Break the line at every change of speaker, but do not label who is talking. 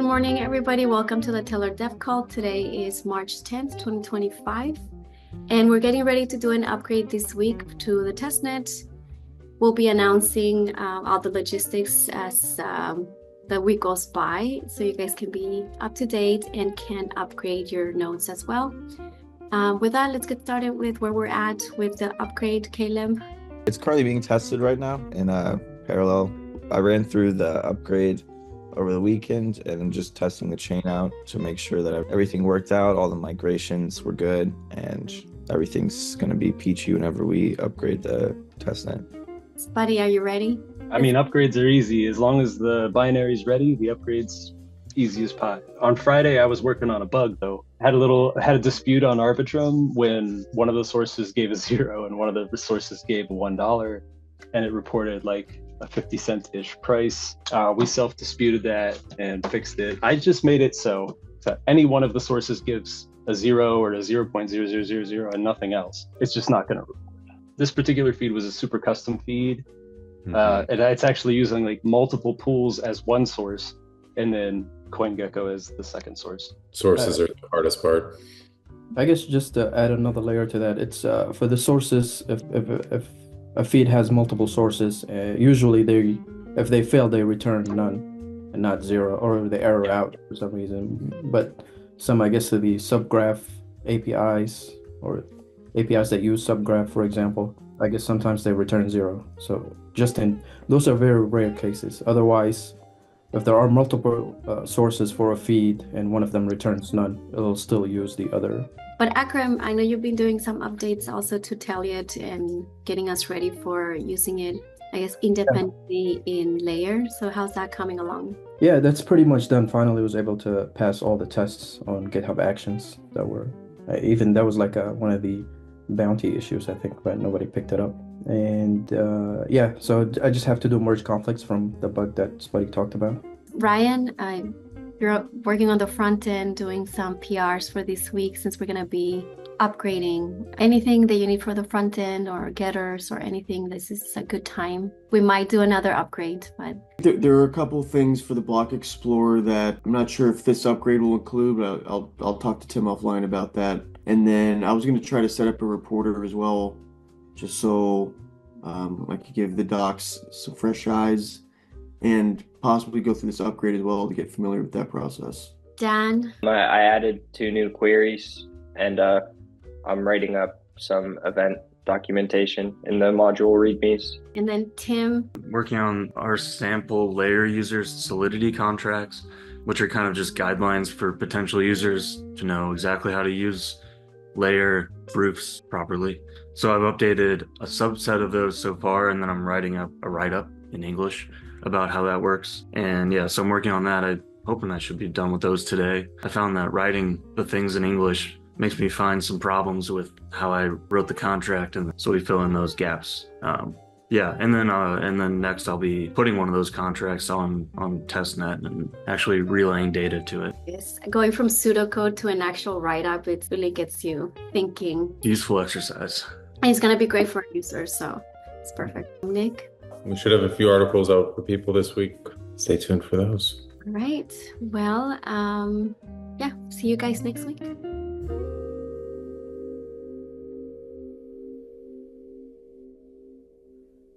morning, everybody. Welcome to the Tellor Dev Call. Today is March 10th, 2025, and we're getting ready to do an upgrade this week to the testnet. We'll be announcing all the logistics as the week goes by, so you guys can be up to date and can upgrade your nodes as well. With that, let's get started with where we're at with the upgrade, Caleb.
It's currently being tested right now in parallel. I ran through the upgrade over the weekend and just testing the chain out to make sure that everything worked out, all the migrations were good, and everything's going to be peachy whenever we upgrade the testnet.
Buddy, are you ready?
I mean, upgrades are easy. As long as the binary's ready, the upgrade's easy as pie. On Friday, I was working on a bug, though. Had a dispute on Arbitrum when one of the sources gave a 0 and one of the sources gave a $1, and it reported like a 50-cent-ish price. We self-disputed that and fixed it. I just made it so any one of the sources gives a 0 or a 0.0000 and nothing else. It's just not going to report. This particular feed was a super custom feed. And it's actually using like multiple pools as one source and then CoinGecko as the second source.
Sources are the hardest part.
I guess just to add another layer to that, it's for the sources, if a feed has multiple sources, usually if they fail, they return none and not 0, or they error out for some reason. But some, I guess, of the subgraph APIs or APIs that use subgraph, for example, I guess sometimes they return 0. So those are very rare cases. Otherwise, if there are multiple sources for a feed and one of them returns none, it'll still use the other.
But Akram, I know you've been doing some updates also to Tellor and getting us ready for using it, I guess, independently in Layer. So how's that coming along?
Yeah, that's pretty much done. Finally was able to pass all the tests on GitHub Actions that were, even that was like one of the bounty issues, I think, but nobody picked it up. And yeah, so I just have to do merge conflicts from the bug that Spuddy talked about.
Ryan, you're working on the front end, doing some PRs for this week since we're going to be upgrading. Anything that you need for the front end or getters or anything, this is a good time. We might do another upgrade, but
there are a couple things for the Block Explorer that I'm not sure if this upgrade will include, but I'll talk to Tim offline about that. And then I was going to try to set up a reporter as well, just so I could give the docs some fresh eyes and possibly go through this upgrade as well to get familiar with that process.
Dan?
I added 2 new queries, and I'm writing up some event documentation in the module readmes.
And then Tim?
Working on our sample layer users' Solidity contracts, which are kind of just guidelines for potential users to know exactly how to use layer proofs properly. So I've updated a subset of those so far, and then I'm writing up a write-up in English about how that works. And yeah, so I'm working on that. I'm hoping I should be done with those today. I found that writing the things in English makes me find some problems with how I wrote the contract, and so we fill in those gaps. Yeah, and then next I'll be putting one of those contracts on testnet and actually relaying data to it.
Yes, going from pseudocode to an actual write-up, it really gets you thinking.
Useful exercise.
And it's going to be great for users, so it's perfect. Nick?
We should have a few articles out for people this week. Stay tuned for those.
All right. Well, yeah, see you guys next week.